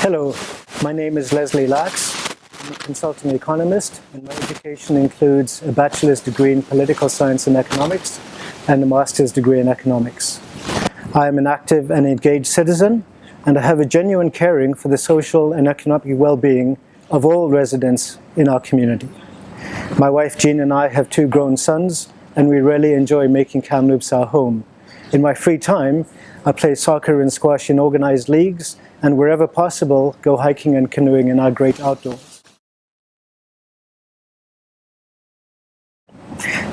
Hello, my name is Leslie Lax. I'm a consulting economist, and my education includes a bachelor's degree in political science and economics and a master's degree in economics. I am an active and engaged citizen, and I have a genuine caring for the social and economic well-being of all residents in our community. My wife Jean and I have 2 grown sons, and we really enjoy making Kamloops our home. In my free time, I play soccer and squash in organized leagues, and wherever possible, go hiking and canoeing in our great outdoors.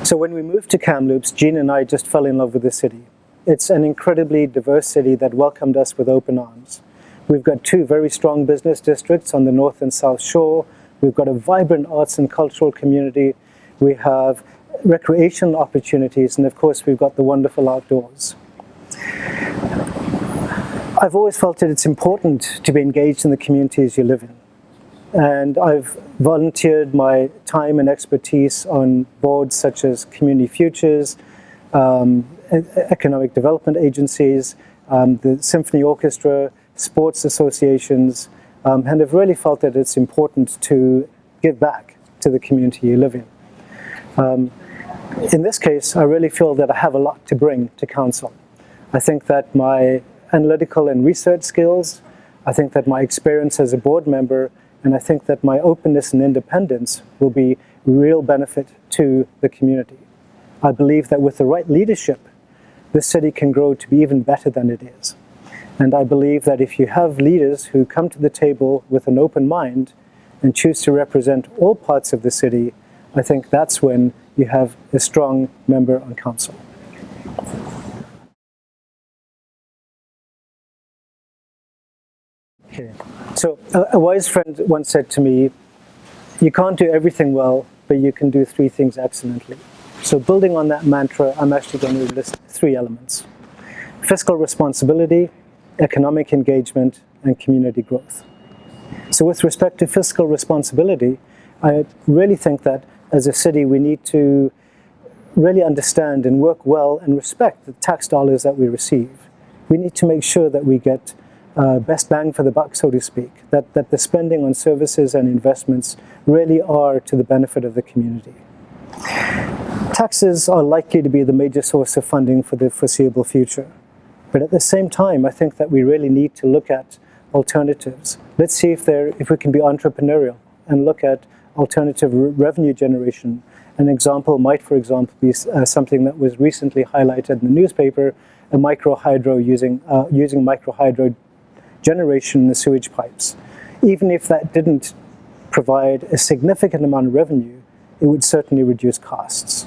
So when we moved to Kamloops, Jean and I just fell in love with the city. It's an incredibly diverse city that welcomed us with open arms. We've got 2 very strong business districts on the north and south shore. We've got a vibrant arts and cultural community. We have recreational opportunities, and of course we've got the wonderful outdoors. I've always felt that it's important to be engaged in the communities you live in. And I've volunteered my time and expertise on boards such as Community Futures, economic development agencies, the symphony orchestra, sports associations, and have really felt that it's important to give back to the community you live in. In this case, I really feel that I have a lot to bring to council. I think that my analytical and research skills, I think that my experience as a board member, and I think that my openness and independence will be real benefit to the community. I believe that with the right leadership, this city can grow to be even better than it is. And I believe that if you have leaders who come to the table with an open mind and choose to represent all parts of the city, I think that's when you have a strong member on council. Okay. So a wise friend once said to me, you can't do everything well, but you can do 3 things excellently. So building on that mantra, I'm actually going to list 3 elements: fiscal responsibility, economic engagement, and community growth. So with respect to fiscal responsibility, I really think that as a city we need to really understand and work well and respect the tax dollars that we receive. We need to make sure that we get best bang for the buck, so to speak, that the spending on services and investments really are to the benefit of the community. Taxes are likely to be the major source of funding for the foreseeable future. But at the same time, I think that we really need to look at alternatives. Let's see if we can be entrepreneurial and look at alternative revenue generation. An example might, for example, be something that was recently highlighted in the newspaper, a microhydro using microhydro generation in the sewage pipes. Even if that didn't provide a significant amount of revenue, it would certainly reduce costs.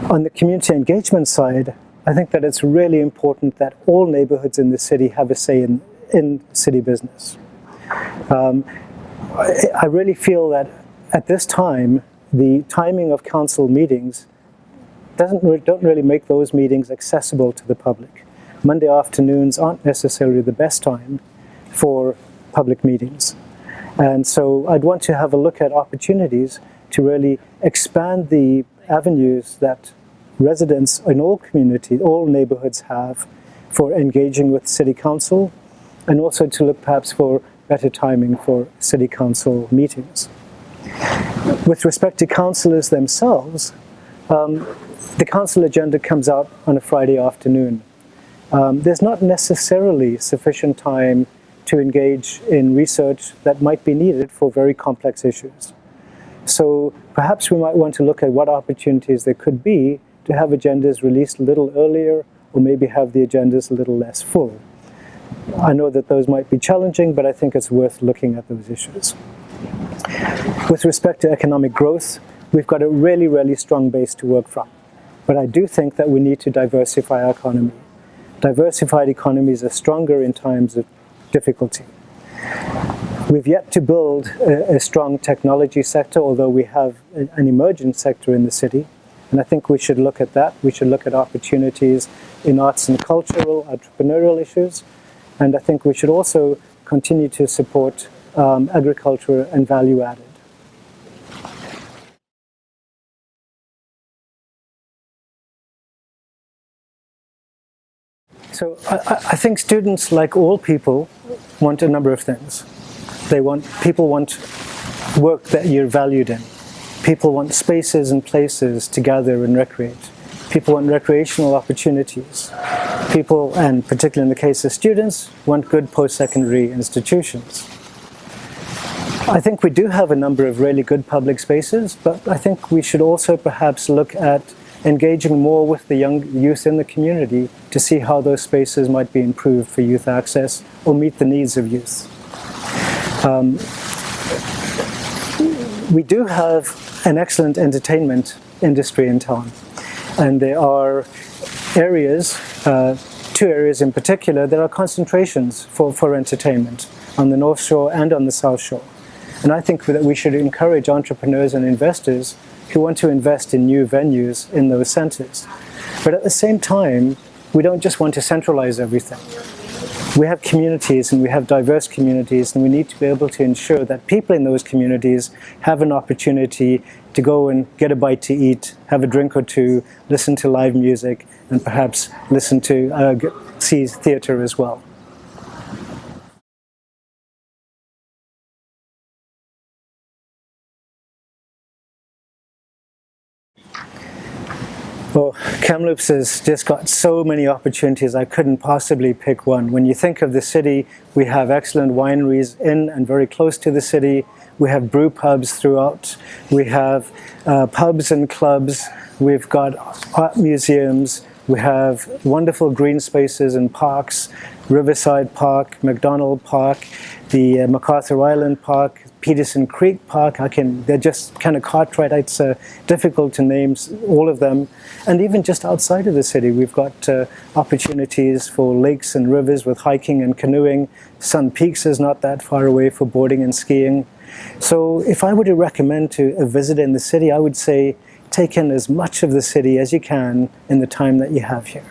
On the community engagement side, I think that it's really important that all neighborhoods in the city have a say in city business. I really feel that at this time, the timing of council meetings don't really make those meetings accessible to the public. Monday afternoons aren't necessarily the best time for public meetings. And so I'd want to have a look at opportunities to really expand the avenues that residents in all communities, all neighborhoods have for engaging with city council, and also to look perhaps for better timing for city council meetings. With respect to councillors themselves, the council agenda comes out on a Friday afternoon. There's not necessarily sufficient time to engage in research that might be needed for very complex issues. So perhaps we might want to look at what opportunities there could be to have agendas released a little earlier, or maybe have the agendas a little less full. I know that those might be challenging, but I think it's worth looking at those issues. With respect to economic growth, we've got a really, really strong base to work from. But I do think that we need to diversify our economy. Diversified economies are stronger in times of difficulty. We've yet to build a strong technology sector, although we have an emerging sector in the city. And I think we should look at that. We should look at opportunities in arts and cultural, entrepreneurial issues. And I think we should also continue to support agriculture and value added. So I think students, like all people, want a number of things. People want work that you're valued in. People want spaces and places to gather and recreate. People want recreational opportunities. People, and particularly in the case of students, want good post-secondary institutions. I think we do have a number of really good public spaces, but I think we should also perhaps look at engaging more with the young youth in the community to see how those spaces might be improved for youth access or meet the needs of youth. We do have an excellent entertainment industry in town, and there are areas, two areas in particular, that are concentrations for entertainment on the North Shore and on the South Shore. And I think that we should encourage entrepreneurs and investors who want to invest in new venues in those centers. But at the same time, we don't just want to centralize everything. We have communities, and we have diverse communities, and we need to be able to ensure that people in those communities have an opportunity to go and get a bite to eat, have a drink or two, listen to live music, and perhaps listen to see theater as well. Well, Kamloops has just got so many opportunities, I couldn't possibly pick one. When you think of the city, we have excellent wineries in and very close to the city. We have brew pubs throughout. We have pubs and clubs. We've got art museums. We have wonderful green spaces and parks, Riverside Park, McDonald Park, the MacArthur Island Park, Peterson Creek Park. They're just kind of Cartwright. It's difficult to name all of them. And even just outside of the city, we've got opportunities for lakes and rivers with hiking and canoeing. Sun Peaks is not that far away for boarding and skiing. So if I were to recommend a visit in the city, I would say take in as much of the city as you can in the time that you have here.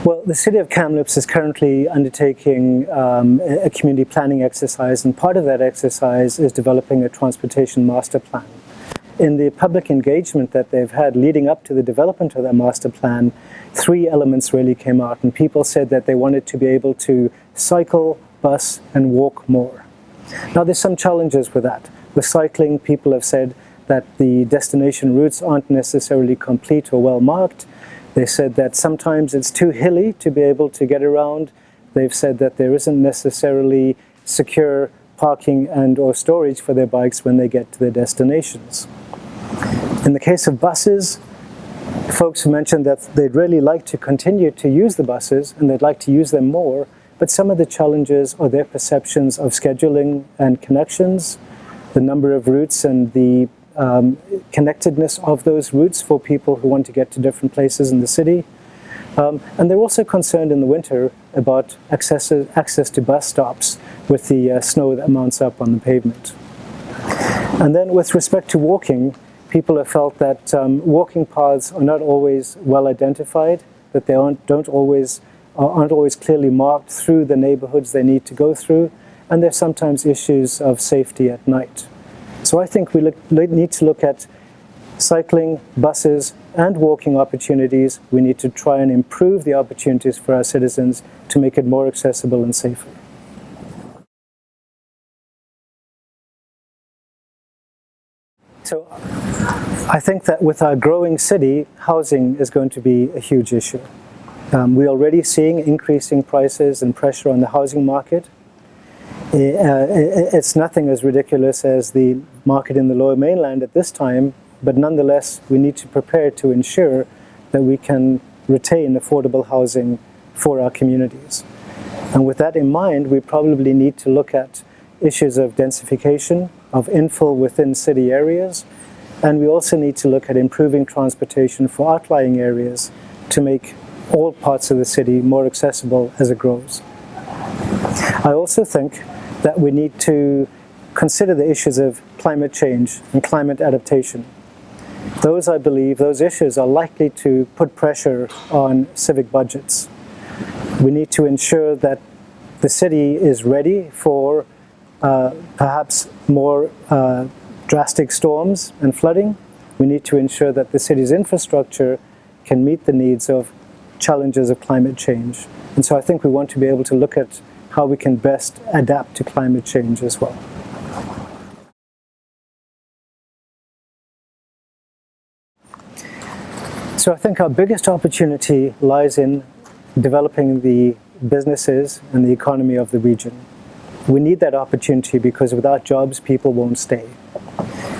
Well, the City of Kamloops is currently undertaking a community planning exercise, and part of that exercise is developing a transportation master plan. In the public engagement that they've had leading up to the development of that master plan, three elements really came out, and people said that they wanted to be able to cycle, bus, and walk more. Now, there's some challenges with that. With cycling, people have said that the destination routes aren't necessarily complete or well marked. They said that sometimes it's too hilly to be able to get around. They've said that there isn't necessarily secure parking and or storage for their bikes when they get to their destinations. In the case of buses, folks mentioned that they'd really like to continue to use the buses and they'd like to use them more, but some of the challenges are their perceptions of scheduling and connections, the number of routes and the connectedness of those routes for people who want to get to different places in the city. And they're also concerned in the winter about access to bus stops with the snow that mounts up on the pavement. And then with respect to walking, people have felt that walking paths are not always well identified, that they aren't always clearly marked through the neighborhoods they need to go through, and there's sometimes issues of safety at night. So I think we need to look at cycling, buses, and walking opportunities. We need to try and improve the opportunities for our citizens to make it more accessible and safer. So I think that with our growing city, housing is going to be a huge issue. We're already seeing increasing prices and pressure on the housing market. It's nothing as ridiculous as the market in the Lower Mainland at this time, but nonetheless, we need to prepare to ensure that we can retain affordable housing for our communities. And with that in mind, we probably need to look at issues of densification, of infill within city areas, and we also need to look at improving transportation for outlying areas to make all parts of the city more accessible as it grows. I also think that we need to consider the issues of climate change and climate adaptation. Those, I believe, those issues are likely to put pressure on civic budgets. We need to ensure that the city is ready for perhaps more drastic storms and flooding. We need to ensure that the city's infrastructure can meet the needs of challenges of climate change. And so I think we want to be able to look at how we can best adapt to climate change as well. So I think our biggest opportunity lies in developing the businesses and the economy of the region. We need that opportunity because without jobs, people won't stay.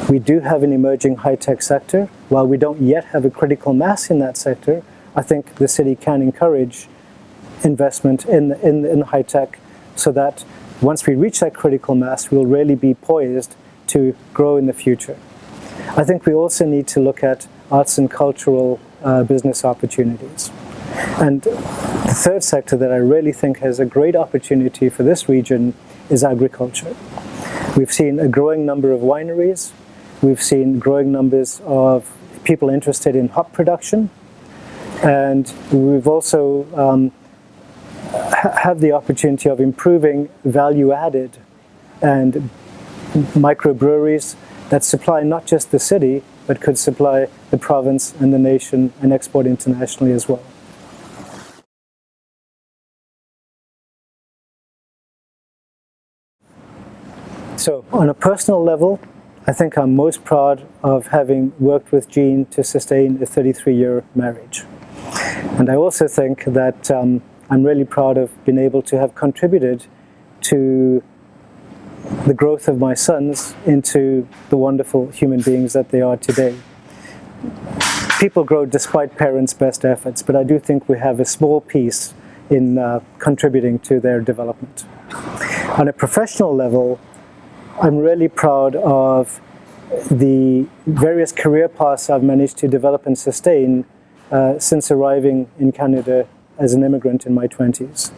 We do have an emerging high-tech sector. While we don't yet have a critical mass in that sector, I think the city can encourage investment in high-tech so that once we reach that critical mass, we'll really be poised to grow in the future. I think we also need to look at arts and cultural business opportunities. And the third sector that I really think has a great opportunity for this region is agriculture. We've seen a growing number of wineries. We've seen growing numbers of people interested in hop production. And we've also have the opportunity of improving value-added and microbreweries that supply not just the city, but could supply the province and the nation and export internationally as well. So on a personal level, I think I'm most proud of having worked with Jean to sustain a 33-year marriage. And I also think that I'm really proud of being able to have contributed to the growth of my sons into the wonderful human beings that they are today. People grow despite parents' best efforts, but I do think we have a small piece in contributing to their development. On a professional level, I'm really proud of the various career paths I've managed to develop and sustain since arriving in Canada as an immigrant in my 20s.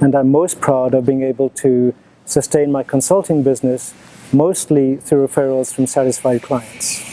And I'm most proud of being able to sustain my consulting business mostly through referrals from satisfied clients.